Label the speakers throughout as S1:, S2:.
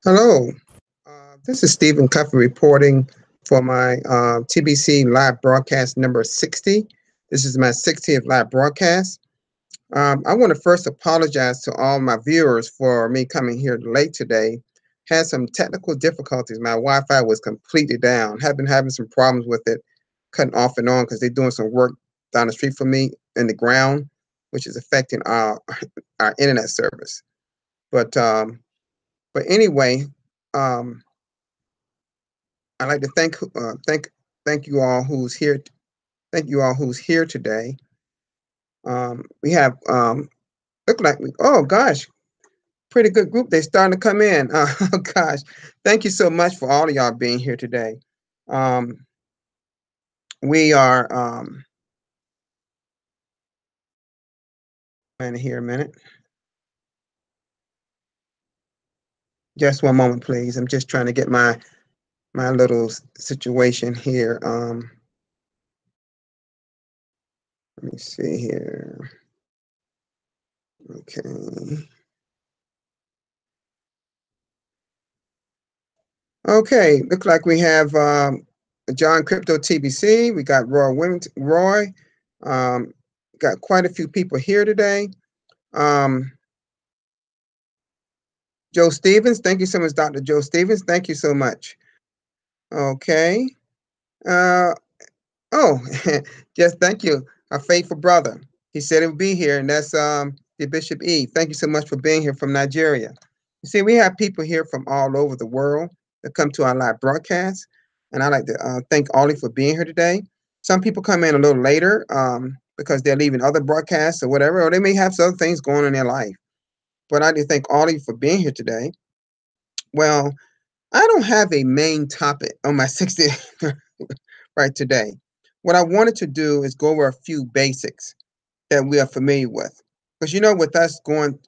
S1: Hello, this is Stephen Cuffey reporting for my TBC Live Broadcast number 60. This is my 60th live broadcast. I want to first apologize to all my viewers for me coming here late today. Had some technical difficulties. My Wi-Fi was completely down. Have been having some problems with it, cutting off and on because they're doing some work down the street from me in the ground, which is affecting our internet service. But anyway, um, I'd like to thank you all who's here. Thank you all who's here today. We have look like oh gosh, pretty good group. They're starting to come in. Oh gosh, thank you so much for all of y'all being here today. Um, we are and here a minute. Just one moment, please. I'm just trying to get my little situation here. Let me see here. Okay. Okay, looks like we have John Crypto TBC. We got Roy. Um, got quite a few people here today. Joe Stevens, thank you so much, Dr. Joe Stevens. Thank you so much. Okay. Oh, just thank you, our faithful brother. He said he would be here, and that's the Bishop E. Thank you so much for being here from Nigeria. You see, we have people here from all over the world that come to our live broadcast, and I'd like to thank all of you for being here today. Some people come in a little later because they're leaving other broadcasts or whatever, or they may have some other things going on in their life. But I do thank all of you for being here today. Well, I don't have a main topic on my 60 right today. What I wanted to do is go over a few basics that we are familiar with. Because with us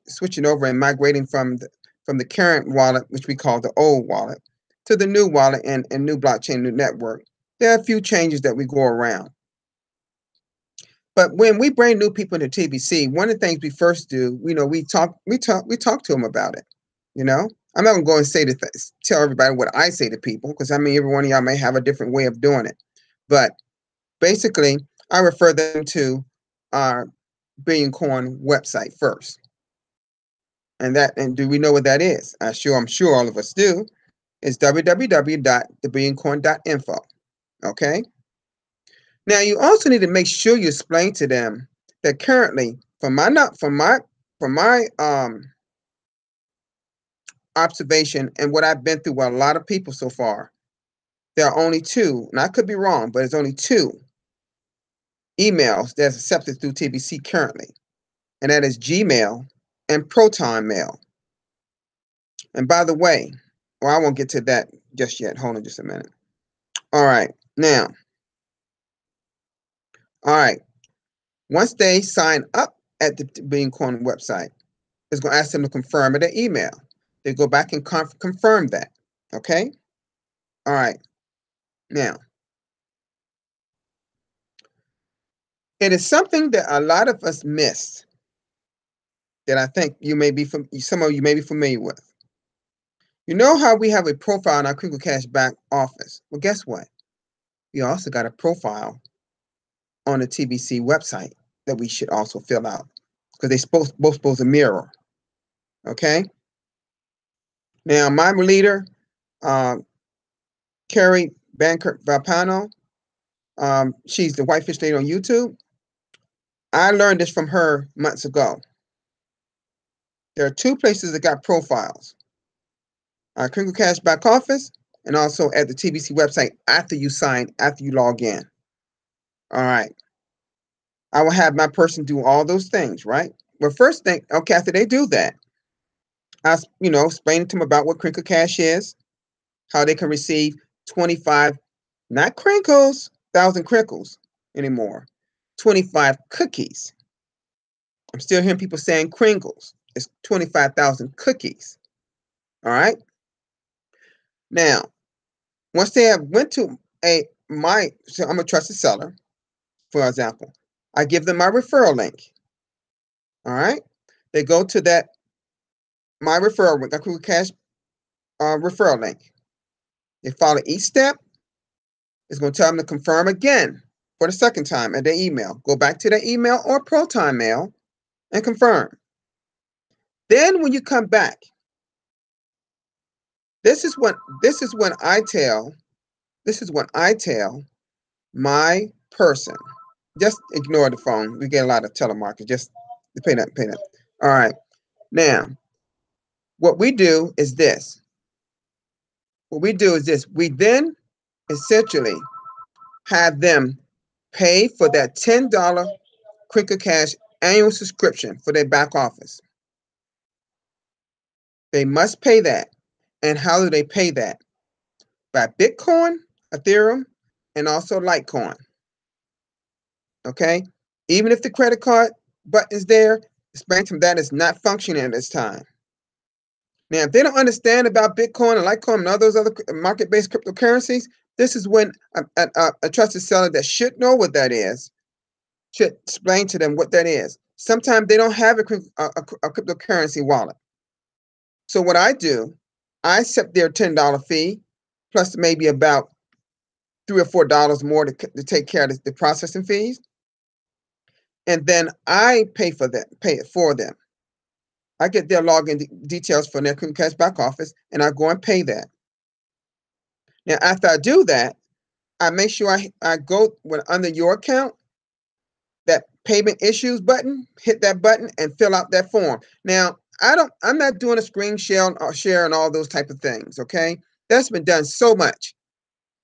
S1: switching over and migrating from the current wallet, which we call the old wallet, to the new wallet and new blockchain, new network, there are a few changes that we go around. But when we bring new people into TBC, one of the things we first do, we talk to them about it. I'm not gonna go and tell everybody what I say to people, because every one of y'all may have a different way of doing it. But basically, I refer them to our Billion Coin website first. And do we know what that is? I'm sure all of us do. It's www.thebillioncoin.info. Okay. Now you also need to make sure you explain to them that currently, from my observation and what I've been through with a lot of people so far, there are only two, and I could be wrong, but it's only two emails that's accepted through TBC currently, and that is Gmail and Proton Mail. And by the way, I won't get to that just yet. Hold on just a minute. All right, now. All right, once they sign up at the Billion Coin website, it's going to ask them to confirm their email. They go back and confirm that. Okay. All right. Now, it is something that a lot of us missed that I think some of you may be familiar with. You know how we have a profile in our Crinkle Cash back office? Well, guess what? We also got a profile on the TBC website that we should also fill out, because they both supposed to mirror. Okay. Now, my leader, Carrie Banker Valpano, she's the Whitefish Lady on YouTube. I learned this from her months ago. There are two places that got profiles: our Crinkle Cash back office, and also at the TBC website after you log in. All right. I will have my person do all those things, right? Well, first thing, okay, after they do that, I explain to them about what Crinkle Cash is, how they can receive 25, not crinkles, 1,000 crinkles anymore, 25 cookies. I'm still hearing people saying crinkles. It's 25,000 cookies. All right. Now, once they have went to so I'm a trusted seller, for example. I give them my referral link. All right. They go to that my referral link, Quick Cash referral link. They follow each step. It's going to tell them to confirm again for the second time at their email. Go back to their email or ProTime mail and confirm. Then when you come back, this is when I tell my person. Just ignore the phone. We get a lot of telemarketers. Just pay that. All right. Now, what we do is this. We then essentially have them pay for that $10 Quicker Cash annual subscription for their back office. They must pay that. And how do they pay that? By Bitcoin, Ethereum, and also Litecoin. Okay? Even if the credit card button is there, explain to them that is not functioning at this time. Now, if they don't understand about Bitcoin and Litecoin and all those other market-based cryptocurrencies, this is when a trusted seller that should know what that is should explain to them what that is. Sometimes they don't have a cryptocurrency wallet. So what I do, I accept their $10 fee, plus maybe about $3 or $4 more to take care of the processing fees. And then I pay it for them. I get their login details from their Quick Cash back office, and I go and pay that. Now, after I do that, I make sure I go under your account, that payment issues button, hit that button and fill out that form. Now, I'm not doing a screen share and all those type of things, okay? That's been done so much.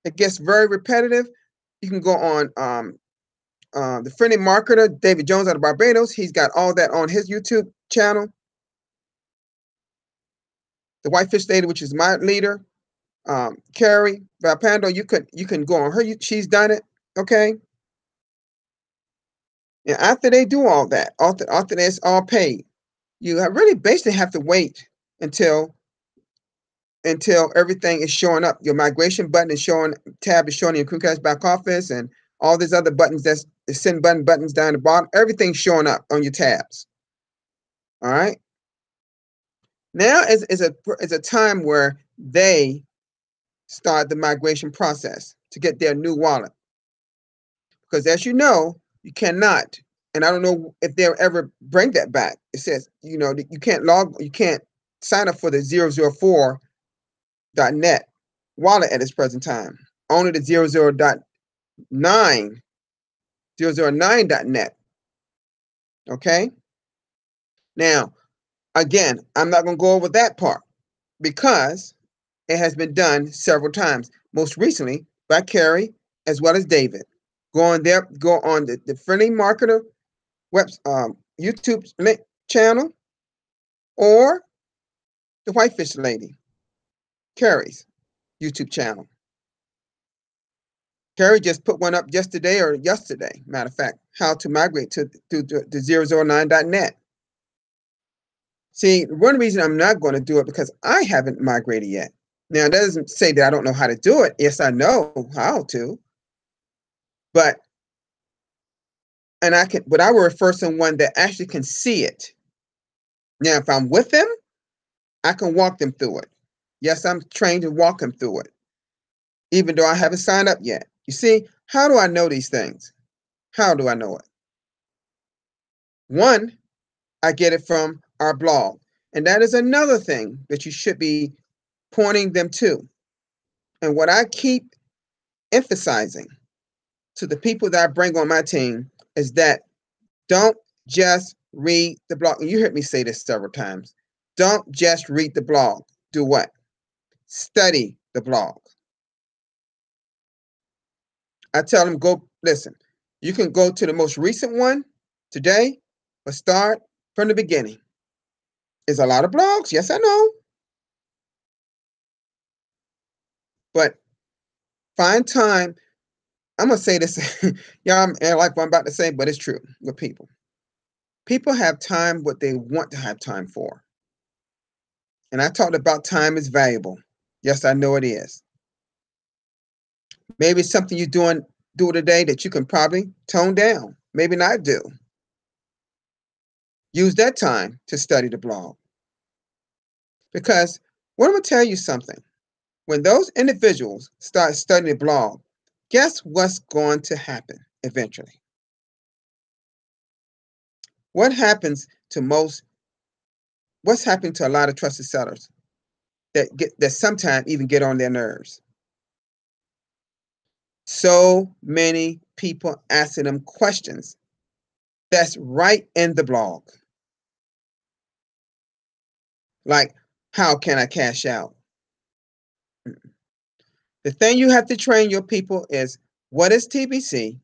S1: It gets very repetitive. You can go on the friendly marketer, David Jones out of Barbados. He's got all that on his YouTube channel. The Whitefish Lady, which is my leader, Carrie Valpando, you can go on her. She's done it, okay? And after they do all that, after that's all paid, you really basically have to wait until everything is showing up. Your migration button is showing, tab is showing in your Quick Cash back office, and all these other buttons, that's the send buttons down the bottom. Everything's showing up on your tabs. All right. Now is a time where they start the migration process to get their new wallet, because as you know, you cannot, and I don't know if they'll ever bring that back. It says, you can't sign up for the 004.net wallet at this present time. Only the 009.net. Okay. Now, again, I'm not going to go over that part because it has been done several times. Most recently by Carrie as well as David. Go on the Friendly Marketer YouTube channel, or the Whitefish Lady, Carrie's YouTube channel. Carrie just put one up yesterday, matter of fact, how to migrate to the 009.net. See, one reason I'm not going to do it because I haven't migrated yet. Now, that doesn't say that I don't know how to do it. Yes, I know how to. But I will refer someone that actually can see it. Now, if I'm with them, I can walk them through it. Yes, I'm trained to walk them through it, even though I haven't signed up yet. You see, how do I know these things? How do I know it? One, I get it from our blog. And that is another thing that you should be pointing them to. And what I keep emphasizing to the people that I bring on my team is that don't just read the blog. You heard me say this several times. Don't just read the blog. Do what? Study the blog. I tell them, listen, you can go to the most recent one today, but start from the beginning. There's a lot of blogs. Yes, I know. But find time. I'm going to say this. Y'all, I like what I'm about to say, but it's true with people. People have time what they want to have time for. And I talked about time is valuable. Yes, I know it is. Maybe it's something you're do today that you can probably tone down. maybe not do. Use that time to study the blog. Because what I'm going to tell you something. When those individuals start studying the blog, guess what's going to happen eventually? What happens to most, what's happening to a lot of trusted sellers that sometimes even get on their nerves? So many people asking them questions that's right in the blog. Like, how can I cash out? The thing you have to train your people is, what is TBC?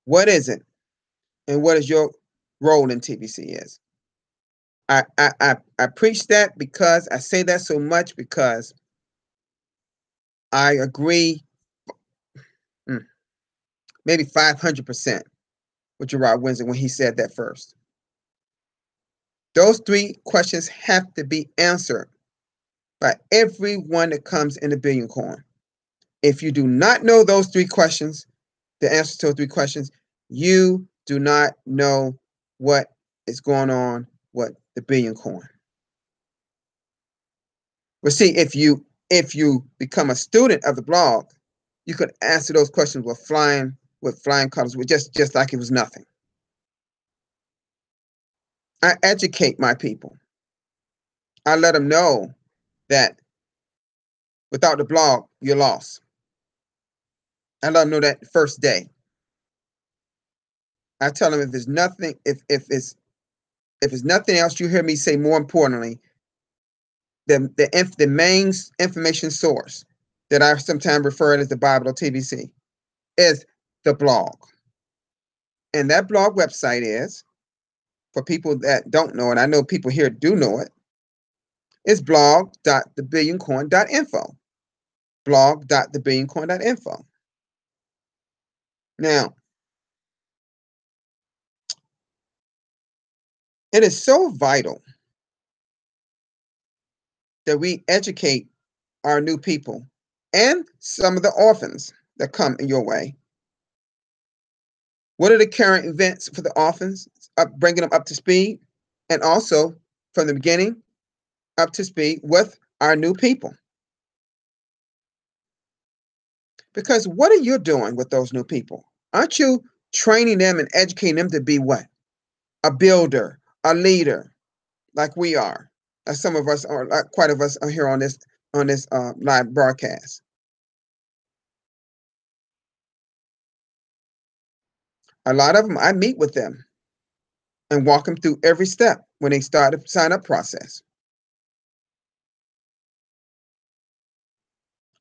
S1: What is it? And what is your role in TBC is? I preach that because I say that so much because I agree, mm, maybe 500% with Gerard Windsor when he said that first. Those three questions have to be answered by everyone that comes in the Billion Coin. If you do not know those three questions, the answers to those three questions, you do not know what is going on with the Billion Coin. But see, if you become a student of the blog, you could answer those questions with flying colors, with just like it was nothing. I educate my people. I let them know that without the blog, you're lost. I let them know that the first day. I tell them if there's nothing, if it's nothing else, you hear me say more importantly, the main information source that I sometimes refer to as the Bible or TBC is the blog. And that blog website is, for people that don't know it, I know people here do know it, it's blog.thebillioncoin.info. Blog.thebillioncoin.info. Now, it is so vital that we educate our new people and some of the orphans that come in your way. What are the current events for the orphans? Bringing them up to speed, and also from the beginning up to speed with our new people. Because what are you doing with those new people? Aren't you training them and educating them to be what? A builder, a leader, like we are. As some of us are, like quite of us are here on this live broadcast. A lot of them, I meet with them and walk them through every step when they start the sign up process.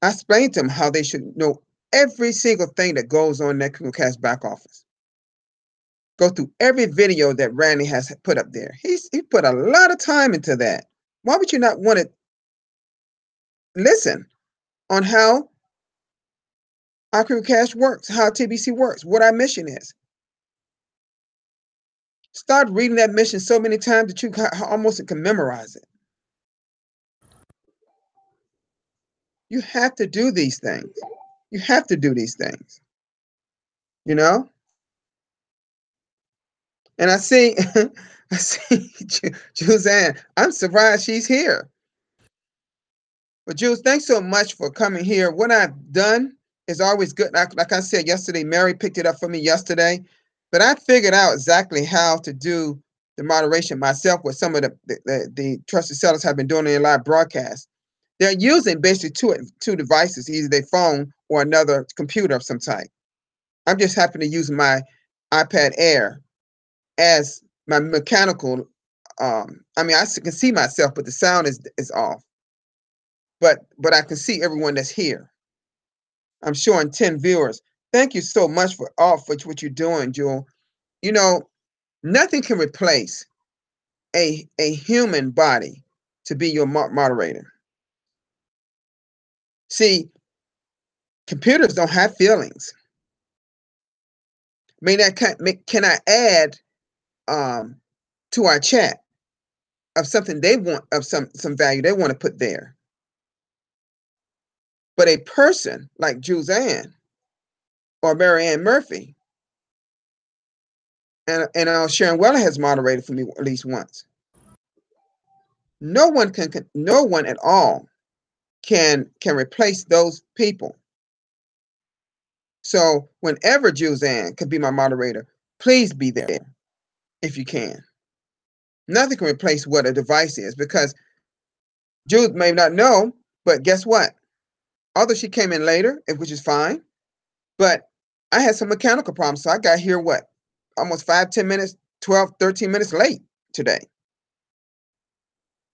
S1: I explain to them how they should know every single thing that goes on in that Cash back office. Go through every video that Randy has put up there. He put a lot of time into that. Why would you not want to listen on how our Cash works, how TBC works, what our mission is? Start reading that mission so many times that you almost can memorize it. You have to do these things. You have to do these things. You know? And I see, I see Juzanne. I'm surprised she's here. But Jules, thanks so much for coming here. What I've done is always good. Like I said yesterday, Mary picked it up for me yesterday. But I figured out exactly how to do the moderation myself with some of the trusted sellers have been doing in live broadcast. They're using basically two devices, either their phone or another computer of some type. I'm just happen to use my iPad Air as my mechanical. I mean, I can see myself, but the sound is off. But I can see everyone that's here. I'm showing 10 viewers. Thank you so much for what you're doing, Jewel. You know, nothing can replace a human body to be your moderator. See, computers don't have feelings. Can I add to our chat of something they want, of some value they want to put there? But a person like Juzanne or Mary Ann Murphy and Sharon Weller has moderated for me at least once. No one no one at all can replace those people. So whenever Juzanne could be my moderator, please be there if you can. Nothing can replace what a device is, because Jude may not know, but guess what? Although she came in later, which is fine, but I had some mechanical problems, so I got here what? Almost 5, 10 minutes, 12, 13 minutes late today.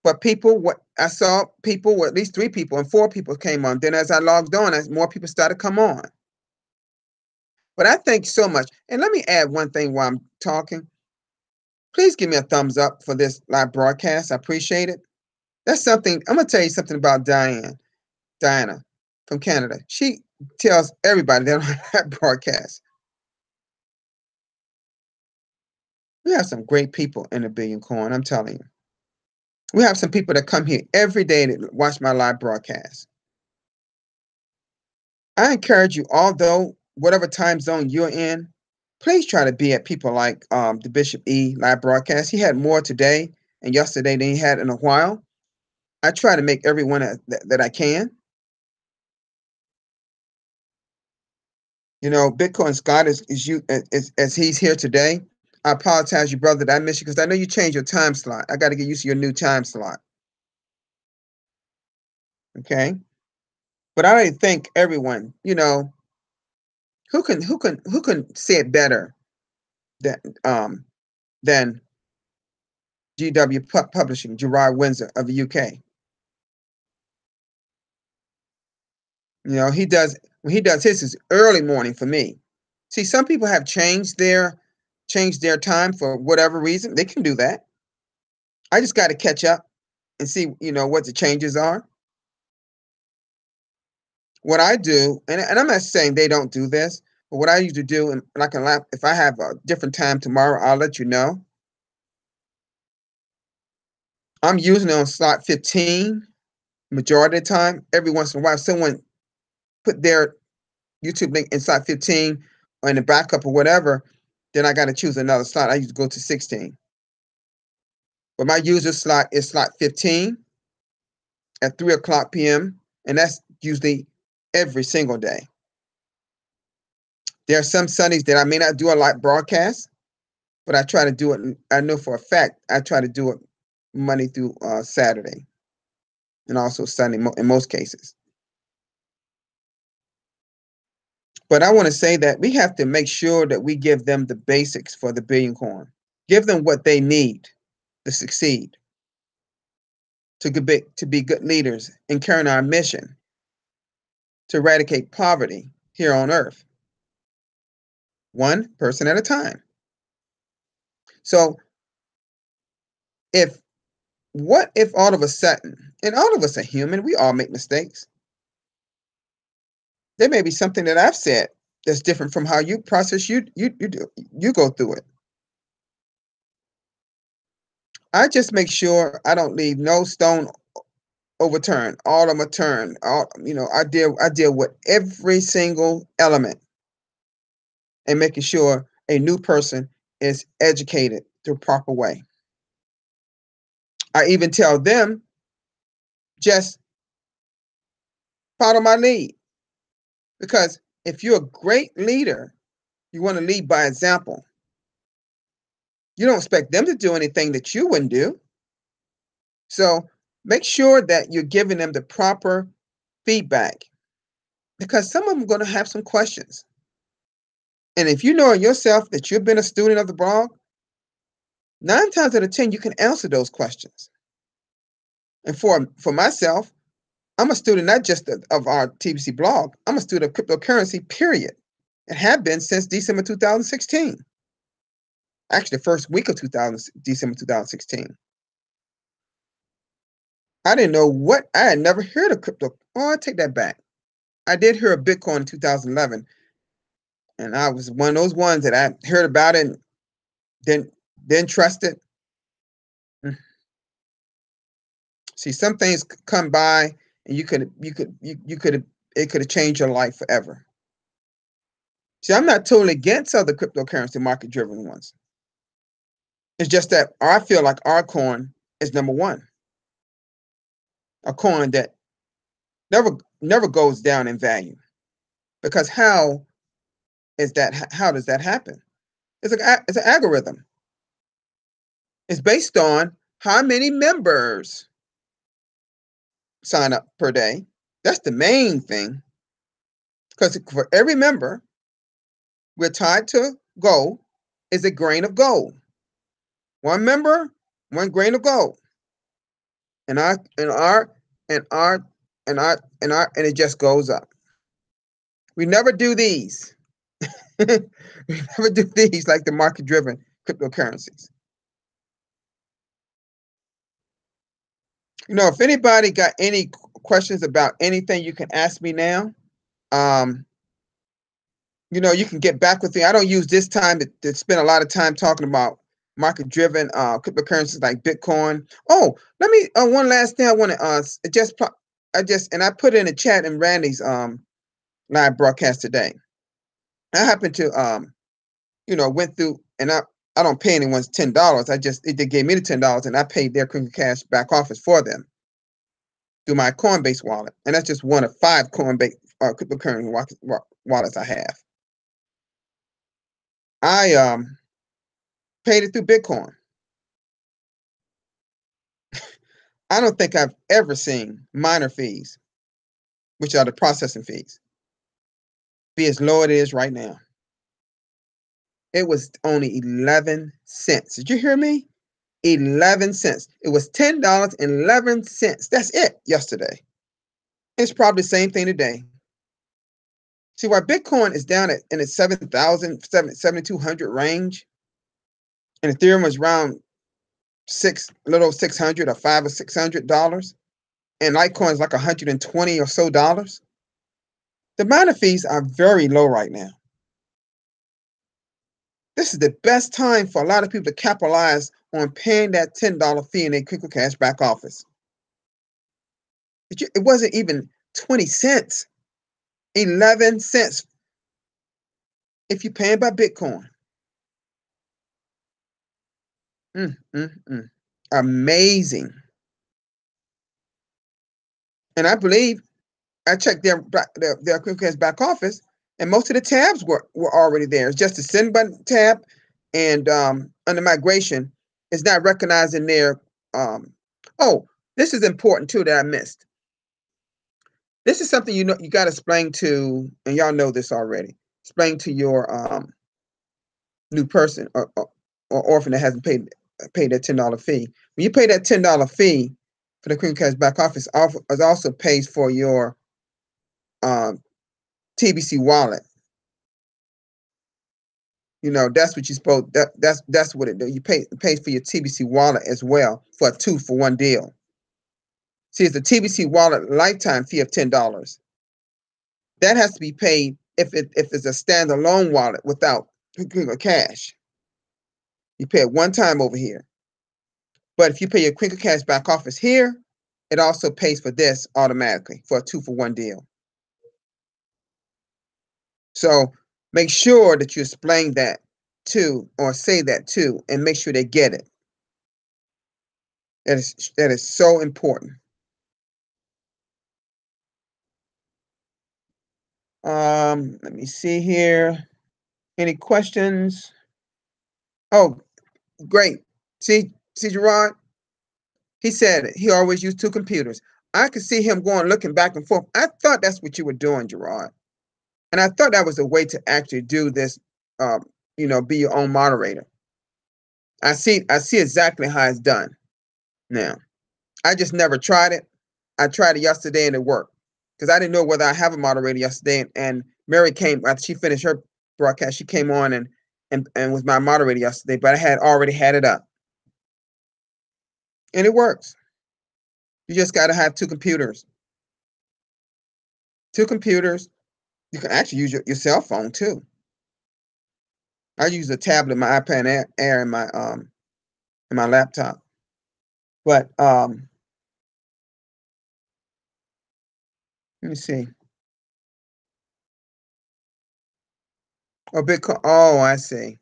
S1: But what I saw people, well, at least 3 people and 4 people came on. Then as I logged on, more people started to come on. But I thank you so much. And let me add one thing while I'm talking. Please give me a thumbs up for this live broadcast. I appreciate it. That's something, I'm going to tell you something about Diana from Canada. She tells everybody that on that broadcast. We have some great people in the Billion Coin, I'm telling you. We have some people that come here every day to watch my live broadcast. I encourage you, although whatever time zone you're in, please try to be at people like the Bishop E live broadcast. He had more today and yesterday than he had in a while. I try to make everyone that I can. You know, Bitcoin Scott is as he's here today. I apologize, you brother, that I missed you, because I know you changed your time slot. I got to get used to your new time slot. Okay, but I already thank everyone. You know, who can say it better than GW Publishing, Gerard Windsor of the UK. You know, when he does his is early morning for me. See, some people have changed their time for whatever reason. They can do that. I just got to catch up and see, you know, what the changes are. What I do, and I'm not saying they don't do this, but what I usually do, and I can laugh, if I have a different time tomorrow, I'll let you know. I'm using it on slot 15 majority of the time. Every once in a while, someone put their YouTube link in slot 15 or in the backup or whatever, then I got to choose another slot. I used to go to 16. But my user slot is slot 15 at 3 o'clock p.m., and that's usually every single day. There are some Sundays that I may not do a live broadcast, but I try to do it. I know for a fact I try to do it Monday through Saturday, and also Sunday in most cases. But I want to say that we have to make sure that we give them the basics for the Billion Coin. Give them what they need to succeed, to be good leaders in carrying our mission to eradicate poverty here on Earth, one person at a time. So what if all of a sudden, and all of us are human, we all make mistakes. There may be something that I've said that's different from how you process you go through it. I just make sure I don't leave no stone overturned, all of them are turned. I deal with every single element and making sure a new person is educated the proper way. I even tell them, just follow my lead. Because if you're a great leader, you want to lead by example. You don't expect them to do anything that you wouldn't do. So make sure that you're giving them the proper feedback, because some of them are going to have some questions. And if you know yourself that you've been a student of the blog, 9 times out of 10, you can answer those questions. And for myself, I'm a student not just of our TBC blog. I'm a student of cryptocurrency, period. And have been since December 2016. Actually, the first week of December 2016. I didn't know I had never heard of crypto. Oh, I take that back. I did hear of Bitcoin in 2011. And I was one of those ones that I heard about it and didn't trust it. See, some things come by and it could have changed your life forever. See, I'm not totally against other cryptocurrency market driven ones. It's just that I feel like our coin is number one, a coin that never goes down in value. Because how does that happen? It's an algorithm. It's based on how many members sign up per day. That's the main thing. Because for every member, we're tied to gold is a grain of gold. One member, one grain of gold. And it just goes up. We never do these. We never do these like the market driven cryptocurrencies. If anybody got any questions about anything, you can ask me now. Um, you can get back with me. I don't use this time to spend a lot of time talking about market-driven cryptocurrencies like Bitcoin. Oh, let me one last thing I want to I put it in the chat in Randy's live broadcast today. I happened to went through and I don't pay anyone's $10. They gave me the $10 and I paid their Crinkle Cash back office for them through my Coinbase wallet, and that's just one of 5 Coinbase cryptocurrency wallets I have. I paid it through Bitcoin. I don't think I've ever seen miner fees, which are the processing fees, be as low as it is right now. It was only 11 cents. Did you hear me? 11 cents. It was $10.11. That's it yesterday. It's probably the same thing today. See, why Bitcoin is down in its 7,000, 7,200 range, and Ethereum was around little 600 or $500 or $600, and Litecoin is like 120 or so dollars. The miner fees are very low right now. This is the best time for a lot of people to capitalize on paying that $10 fee in a Crinkle Cash back office. It wasn't even 20 cents, 11 cents if you're paying by Bitcoin. Amazing. And I believe I checked their Crinkle Cash back office, and most of the tabs were already there. It's just the send button tab, and under migration, it's not recognizing their. Oh, this is important too that I missed. This is something you got to explain to, and y'all know this already. Explain to your new person or orphan that hasn't paid that $10 fee. When you pay that $10 fee for the Crinkle Cash back office, it also pays for your TBC wallet. That's what you supposed. That's what it do. It pays for your TBC wallet as well for a 2-for-1 deal. See, it's a TBC wallet lifetime fee of $10. That has to be paid if it's a standalone wallet without Crinkle Cash. You pay it one time over here. But if you pay your Crinkle Cash back office here, it also pays for this automatically for a 2-for-1 deal. So make sure that you explain that to, or say that to, and make sure they get it. That is so important. Let me see here. Any questions? Oh, great. See, Gerard? He said he always used 2 computers. I could see him looking back and forth. I thought that's what you were doing, Gerard. And I thought that was a way to actually do this, be your own moderator. I see exactly how it's done now. I just never tried it. I tried it yesterday and it worked. Because I didn't know whether I have a moderator yesterday. And Mary came, after she finished her broadcast, she came on and was my moderator yesterday, but I had already had it up. And it works. You just got to have 2 computers. 2 computers. You can actually use your cell phone too. I use a tablet, my iPad Air, and my laptop. But let me see. Oh, Bitcoin. Oh, I see.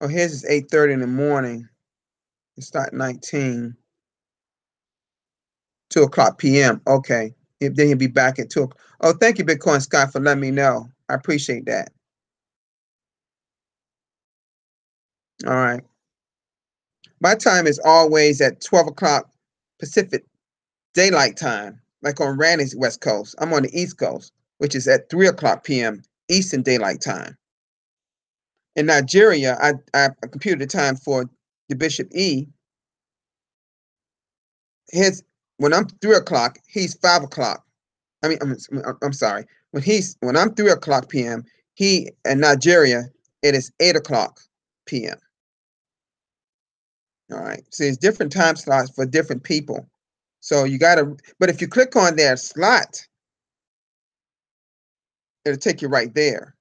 S1: Oh, his is 8:30 in the morning. It start 19, 2 o'clock p.m. Okay. Then he'll be back at 2 o'clock. Oh, thank you, Bitcoin Scott, for letting me know. I appreciate that. All right. My time is always at 12 o'clock Pacific Daylight Time, like on Randy's West Coast. I'm on the East Coast, which is at 3 o'clock p.m. Eastern Daylight Time. In Nigeria, I computed the time for the Bishop E. His when I'm 3 o'clock, he's 5 o'clock. I'm sorry. When I'm 3 o'clock p.m., he in Nigeria, it is 8 o'clock p.m. All right. So there's different time slots for different people. So you gotta, but if you click on their slot, it'll take you right there,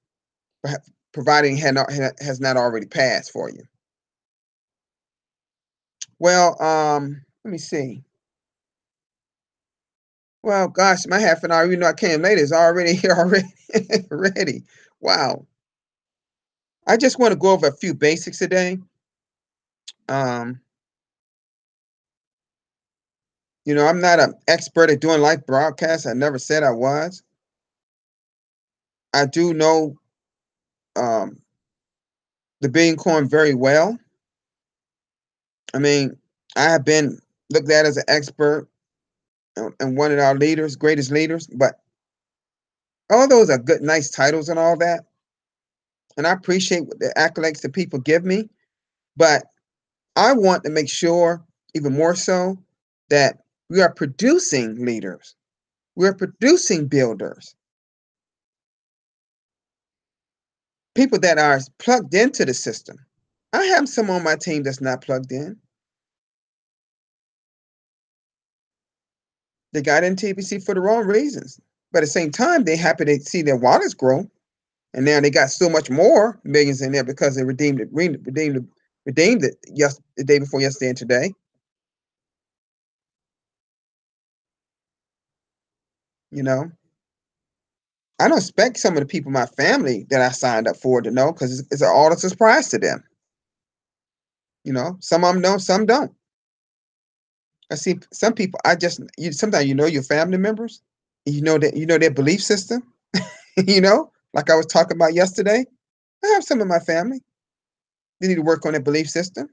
S1: providing has not already passed for you. Well, let me see. Well, gosh, my half an hour, even though I came late, is already here already. Ready. Wow. I just want to go over a few basics today. Um, I'm not an expert at doing live broadcasts. I never said I was. I do know um, the Billion Coin very well. I mean, I have been looked at as an expert and one of our leaders, greatest leaders, but all those are good, nice titles and all that. And I appreciate the accolades that people give me, but I want to make sure, even more so, that we are producing leaders. We're producing builders, people that are plugged into the system. I have some on my team that's not plugged in. They got in TBC for the wrong reasons. But at the same time, they're happy to see their wallets grow. And now they got so much more millions in there because they redeemed it the day before yesterday and today. You know, I don't expect some of the people in my family that I signed up for to know because it's all a surprise to them. Some of them know, some don't. I see some people. Sometimes your family members, you know their belief system. Like I was talking about yesterday. I have some of my family. They need to work on their belief system.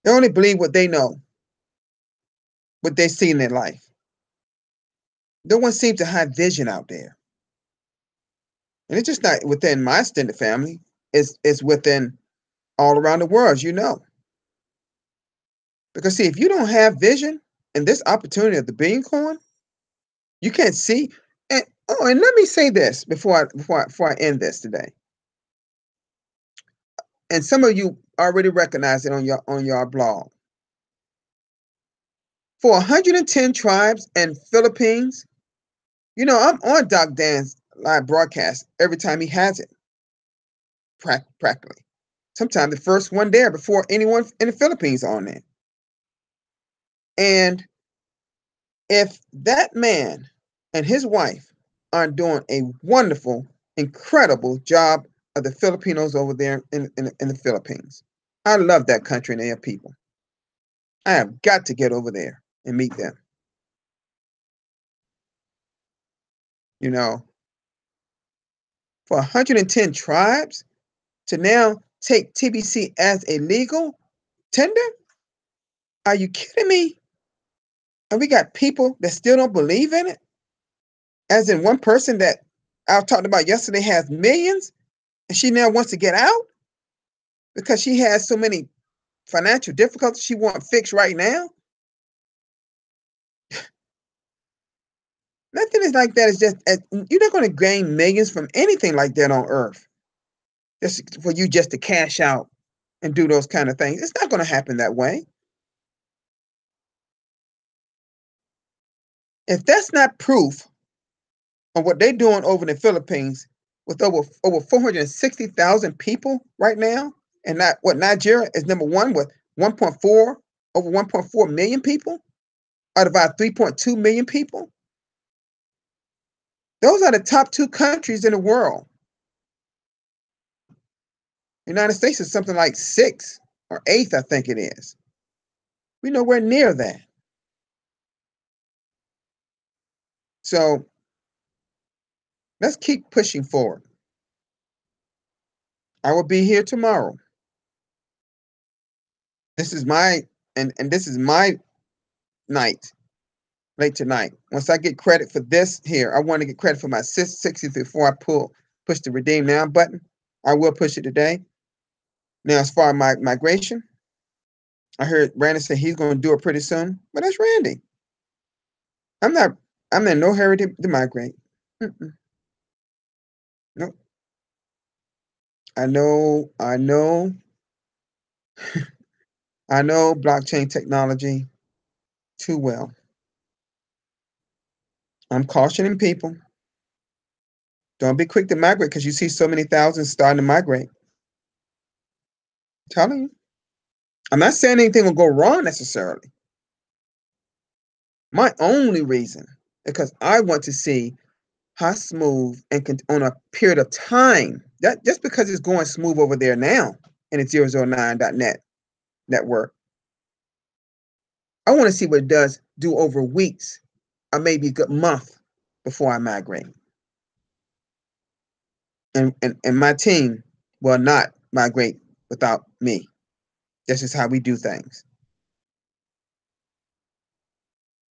S1: They only believe what they know, what they see in their life. No one seems to have vision out there. And it's just not within my extended family. It's within all around the world, Because see, if you don't have vision and this opportunity of the Billion Coin, you can't see. And let me say this before I end this today. And some of you already recognize it on your blog. For 110 tribes and Philippines, I'm on Doc Dan's live broadcast every time he has it, practically. Sometimes the first one there before anyone in the Philippines on there. And if that man and his wife are doing a wonderful, incredible job of the Filipinos over there in the Philippines, I love that country and their people. I have got to get over there and meet them. For 110 tribes to now take TBC as a legal tender? Are you kidding me? And we got people that still don't believe in it? As in one person that I talked about yesterday has millions and she now wants to get out because she has so many financial difficulties she wants fixed right now? Nothing is like that. It's just, you're not going to gain millions from anything like that on earth. Just for you just to cash out and do those kind of things. It's not going to happen that way. If that's not proof of what they're doing over in the Philippines with over 460,000 people right now, and not what Nigeria is number one with 1.4 million people out of about 3.2 million people. Those are the top two countries in the world. United States is something like sixth or eighth, I think it is. We're nowhere near that. So let's keep pushing forward. I will be here tomorrow. This is my and this is my night, late tonight. Once I get credit for this here, I want to get credit for my 60 before I push the redeem now button. I will push it today. Now, as far as my migration, I heard Randy say he's going to do it pretty soon, but that's Randy. I'm not. I'm in no hurry to migrate. Mm-mm. Nope. I know. I know. I know blockchain technology too well. I'm cautioning people. Don't be quick to migrate because you see so many thousands starting to migrate. I'm telling you. I'm not saying anything will go wrong necessarily. My only reason is because I want to see how smooth and on a period of time. That just because it's going smooth over there now in the 009.net network, I want to see what it does do over weeks or maybe a good month before I migrate. And my team will not migrate without me. This is how we do things.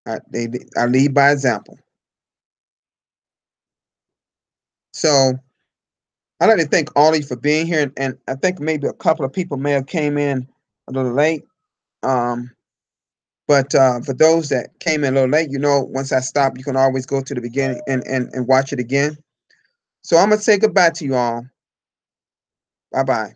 S1: I lead by example. So I'd like to thank all of you for being here, and I think maybe a couple of people may have came in a little late. Um, but for those that came in a little late, once I stop, you can always go to the beginning and watch it again. So I'm gonna say goodbye to you all. Bye bye.